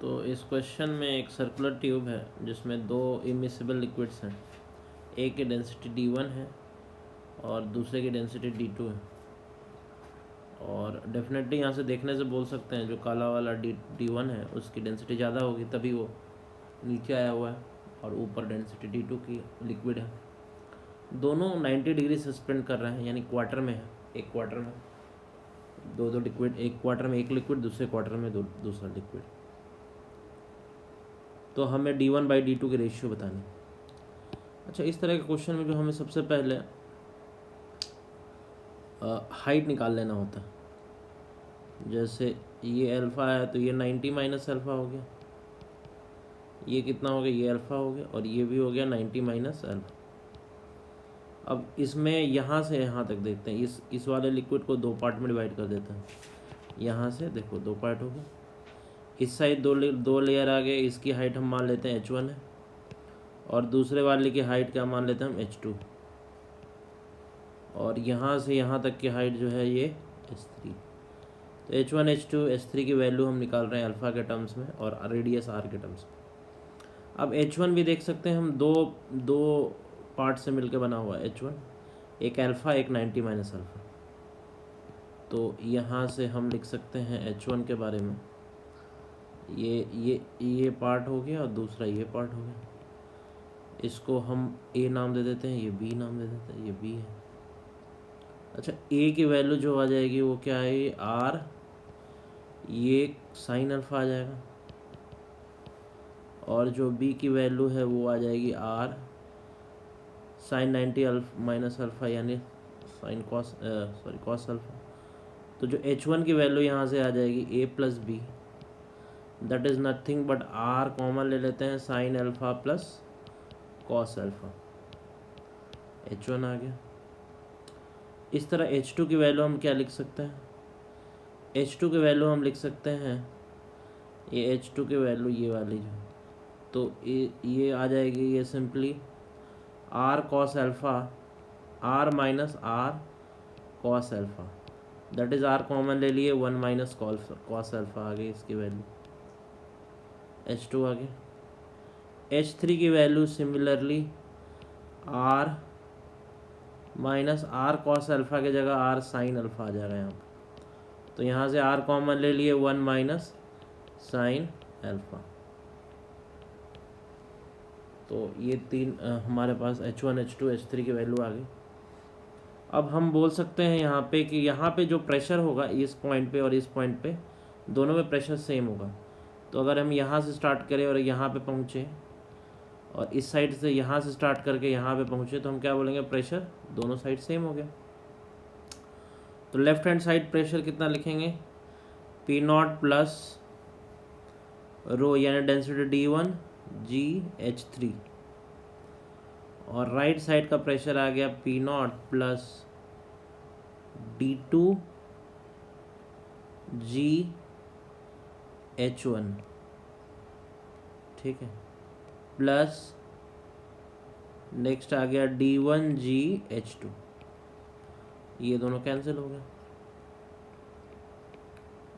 तो इस क्वेश्चन में एक सर्कुलर ट्यूब है जिसमें दो इमिसिबल लिक्विड्स हैं। एक की डेंसिटी D1 है और दूसरे की डेंसिटी D2 है। और डेफिनेटली यहाँ से देखने से बोल सकते हैं जो काला वाला D1 है उसकी डेंसिटी ज़्यादा होगी, तभी वो नीचे आया हुआ है, और ऊपर डेंसिटी D2 की लिक्विड है। दोनों 90 डिग्री सस्पेंड कर रहे हैं, यानी क्वार्टर में है। एक क्वार्टर में दो लिक्विड, एक क्वार्टर में एक लिक्विड, दूसरे क्वार्टर में दूसरा लिक्विड। तो हमें D1/D2 की रेशियो बतानी। अच्छा, इस तरह के क्वेश्चन में जो हमें सबसे पहले हाइट निकाल लेना होता है। जैसे ये अल्फ़ा है तो ये 90 माइनस अल्फ़ा हो गया, ये कितना हो गया, ये अल्फ़ा हो गया, और ये भी हो गया 90 माइनस अल्फ़ा। अब इसमें यहाँ से यहाँ तक देखते हैं, इस वाले लिक्विड को दो पार्ट में डिवाइड कर देते हैं। यहाँ से देखो दो पार्ट हो गए, इस साइड दो लेयर आ गए। इसकी हाइट हम मान लेते हैं H1 है, और दूसरे वाले की हाइट क्या मान लेते हैं हम, H2। और यहाँ से यहाँ तक की हाइट जो है ये H3। तो H1 H2 H3 की वैल्यू हम निकाल रहे हैं अल्फ़ा के टर्म्स में और रेडियस R के टर्म्स में। अब H1 भी देख सकते हैं हम, दो पार्ट से मिलकर बना हुआ है H1, एक अल्फ़ा एक 90 माइनस अल्फ़ा। तो यहाँ से हम लिख सकते हैं H1 के बारे में, ये पार्ट हो गया और दूसरा ये पार्ट हो गया। इसको हम A नाम दे देते हैं, ये B नाम दे देते हैं, ये B है। अच्छा, A की वैल्यू जो आ जाएगी वो क्या है, ये R, ये साइन अल्फ़ा आ जाएगा, और जो B की वैल्यू है वो आ जाएगी R साइन 90 माइनस अल्फ़ा, यानी साइन कॉस अल्फ़ा। तो जो H1 की वैल्यू यहाँ से आ जाएगी A plus B, that is nothing but R common ले लेते हैं, sign alpha plus cos alpha. H1 आ गया। इस तरह H2 की वैल्यू हम क्या लिख सकते हैं, H2 की वैल्यू हम लिख सकते हैं, ये H2 की वैल्यू ये वाली जो, तो ये आ जाएगी, ये simply R cos alpha, R minus R cos alpha, that is R common ले लिए, 1 माइनस कॉस अल्फ़ा आ गई इसकी वैल्यू। H2 आ गया। H3 की value similarly R minus R cos alpha की जगह R साइन अल्फ़ा आ जाएगा यहाँ पर। तो यहाँ से R कॉमन ले लिए, 1 माइनस साइन अल्फ़ा। तो ये तीन हमारे पास H1 H2 H3 की वैल्यू आ गई। अब हम बोल सकते हैं यहाँ पे कि यहाँ पे जो प्रेशर होगा इस पॉइंट पे और इस पॉइंट पे, दोनों में प्रेशर सेम होगा। तो अगर हम यहाँ से स्टार्ट करें और यहाँ पे पहुँचे, और इस साइड से यहाँ से स्टार्ट करके यहाँ पे पहुँचे, तो हम क्या बोलेंगे, प्रेशर दोनों साइड सेम हो गया। तो लेफ्ट हैंड साइड प्रेशर कितना लिखेंगे, P0 प्लस रो, यानी डेंसिटी D1 GH3, और राइट साइड का प्रेशर आ गया P0 प्लस D2 GH1, ठीक है, प्लस नेक्स्ट आ गया D1 GH2। ये दोनों कैंसिल हो गए।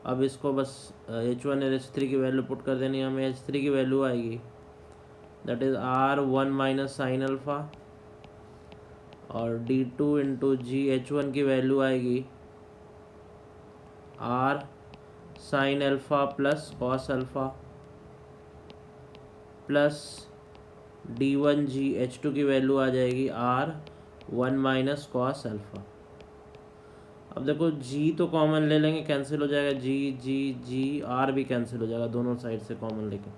अब इसको बस H1 और H3 की वैल्यू पुट कर देनी है हमें। H3 की वैल्यू आएगी, that is R 1 minus sine alpha, और D2 इंटू GH1 की वैल्यू आएगी R sign alpha plus cos alpha, plus D1 GH2 की वैल्यू आ जाएगी R 1 माइनस कॉस अल्फ़ा। अब देखो G तो कॉमन ले लेंगे, कैंसिल हो जाएगा, G R भी कैंसिल हो जाएगा, दोनों साइड से कॉमन लेके।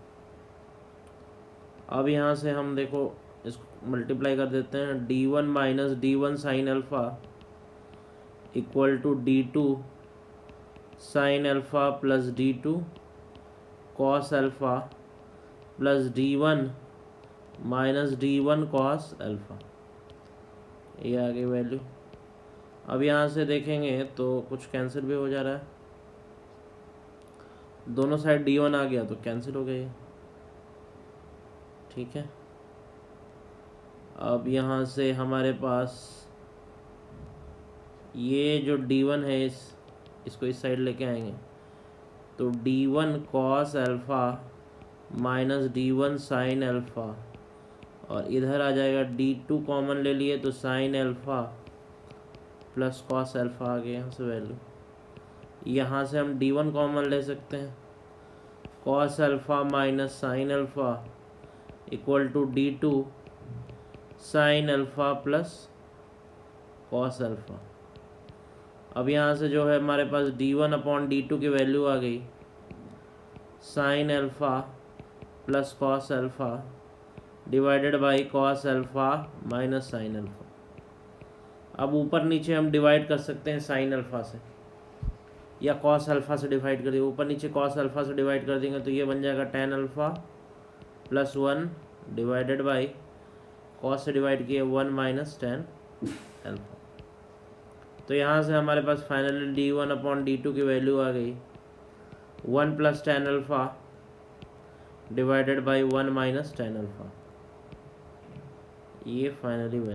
अब यहाँ से हम देखो इसको मल्टीप्लाई कर देते हैं, D1 minus D1 sine alpha equal to D2 sine alpha plus D2 cos alpha plus D1 minus D1 cos alpha. ये आ गई वैल्यू। अब यहाँ से देखेंगे तो कुछ कैंसिल भी हो जा रहा है, दोनों साइड D1 आ गया तो कैंसिल हो गया, ठीक है। अब यहाँ से हमारे पास ये जो D1 है इसको इस साइड लेके आएंगे, तो D1 cos alpha minus D1 sine alpha, और इधर आ जाएगा D2 कॉमन ले लिए तो sine alpha plus cos alpha आ गया यहाँ से वैल्यू। यहाँ से हम D1 कॉमन ले सकते हैं, cos alpha minus sine alpha equal to D2 sine alpha plus cos alpha. अब यहाँ से जो है हमारे पास D1 अपॉन D2 की वैल्यू आ गई, sign alpha plus cos alpha divided by cos alpha minus sine alpha. अब ऊपर नीचे हम डिवाइड कर सकते हैं साइन अल्फ़ा से या कॉस अल्फ़ा से डिवाइड कर देंगे। ऊपर नीचे कॉस अल्फ़ा से डिवाइड कर देंगे तो ये बन जाएगा tan alpha plus 1 divided by cos से डिवाइड किए 1 माइनस टेन अल्फ़ा। तो यहाँ से हमारे पास फाइनली D1 अपॉन D2 की वैल्यू आ गई 1 plus tan alpha divided by 1 minus tan alpha. ये फाइनली